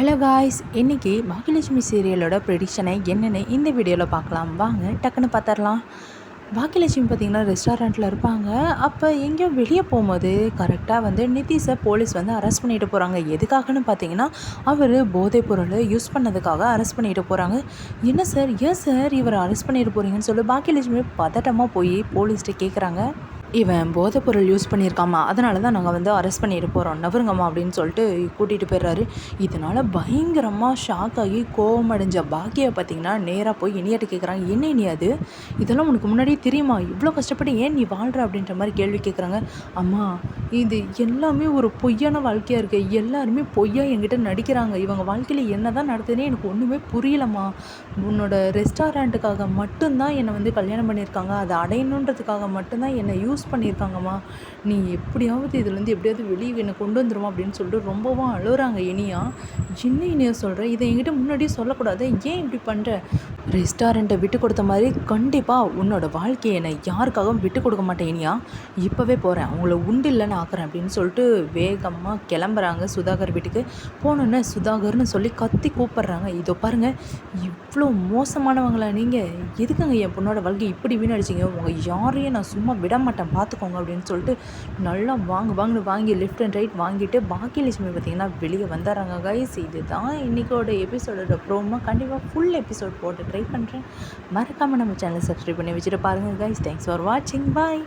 Hello guys, இன்றைக்கி பாக்கியலட்சுமி சீரியலோட ப்ரெடிக்ஷனை என்னென்னு இந்த வீடியோவில் பார்க்கலாம். வாங்க டக்குன்னு பார்த்துடலாம். பாக்கியலட்சுமி பார்த்திங்கன்னா ரெஸ்டாரண்ட்டில் இருப்பாங்க. அப்போ எங்கேயோ வெளியே போகும்போது கரெக்டாக நிதிஷை போலீஸ் அரெஸ்ட் பண்ணிட்டு போகிறாங்க. எதுக்காகன்னு பார்த்தீங்கன்னா அவர் போதைப் பொருள் யூஸ் பண்ணதுக்காக அரெஸ்ட் பண்ணிட்டு போகிறாங்க. என்ன சார், ஏன் சார் இவரை அரெஸ்ட் பண்ணிட்டு போகிறீங்கன்னு சொல்லி பாக்கியலட்சுமி பதட்டமாக போய் போலீஸ்கிட்ட கேட்குறாங்க. இவன் போதைப்பொருள் யூஸ் பண்ணியிருக்காமா, அதனால தான் நாங்கள் அரெஸ்ட் பண்ணிட்டு போகிறோம், நவருங்கம்மா அப்படின்னு சொல்லிட்டு கூட்டிகிட்டு போயிடுறாரு. இதனால் பயங்கரமாக ஷாக் ஆகி கோவமடைஞ்ச பாக்கியை பார்த்திங்கன்னா நேராக போய் இனியாட்ட கேட்குறாங்க. என்ன இனி அது, இதெல்லாம் உனக்கு முன்னாடியே தெரியுமா, இவ்வளோ கஷ்டப்பட்டு ஏன் நீ வாழ்கிற அப்படின்ற மாதிரி கேள்வி கேட்குறாங்க. அம்மா, இது எல்லாமே ஒரு பொய்யான வாழ்க்கையாக இருக்குது, எல்லாருமே பொய்யா என்கிட்ட நடிக்கிறாங்க, இவங்க வாழ்க்கையில் என்ன தான் நடத்துதுன்னே எனக்கு ஒன்றுமே புரியலம்மா. உன்னோட ரெஸ்டாரண்ட்டுக்காக மட்டும்தான் என்னை கல்யாணம் பண்ணியிருக்காங்க, அதை அடையணுன்றதுக்காக மட்டும்தான் என்னை யூஸ் பண்ணியிருக்காங்கம்மா. நீ எப்படியாவது இதுலேருந்து எப்படியாவது வெளியே என்னை கொண்டு வந்துடுமா அப்படின்னு சொல்லிட்டு ரொம்பவும் அழுகிறாங்க இனியா. என்ன இனியா சொல்கிற, இதை என்கிட்ட முன்னாடியே சொல்லக்கூடாது, ஏன் இப்படி பண்ணுற? ரெஸ்டாரண்ட்டை விட்டு கொடுத்த மாதிரி கண்டிப்பாக உன்னோட வாழ்க்கையை என்னை யாருக்காகவும் விட்டு கொடுக்க மாட்டேன் இனியா. இப்போவே போகிறேன், அவங்கள உண்டு இல்லைன்னு ஆக்குறேன் அப்படின்னு சொல்லிட்டு வேகமாக கிளம்புறாங்க சுதாகர் வீட்டுக்கு. போனோன்னே சுதாகர்னு சொல்லி கத்தி கூப்பிட்றாங்க. இதோ பாருங்கள், இவ்வளோ மோசமானவங்களா நீங்கள், எதுக்குங்க என் பொண்ணோட வாழ்க்கை இப்படி வீணடிச்சிங்க, உங்கள் யாரையும் நான் சும்மா விட மாட்டேன் பார்த்துக்கோங்க அப்படின்னு சொல்லிட்டு நல்லா வாங்கி லெஃப்ட் அண்ட் ரைட் வாங்கிட்டு பாக்கியலட்சுமி பார்த்திங்கன்னா வெளியே வந்துடுறாங்க. கைஸ், இதுதான் இன்றைக்கோட எபிசோடோட ப்ரோமோ. கண்டிப்பாக ஃபுல் எபிசோட் போட்டு ட்ரை பண்ணுறேன். மறக்காமல் நம்ம சேனலை சப்ஸ்கிரைப் பண்ணி வச்சுட்டு பாருங்கள் கைஸ். தேங்க்ஸ் ஃபார் வாட்சிங். பாய்.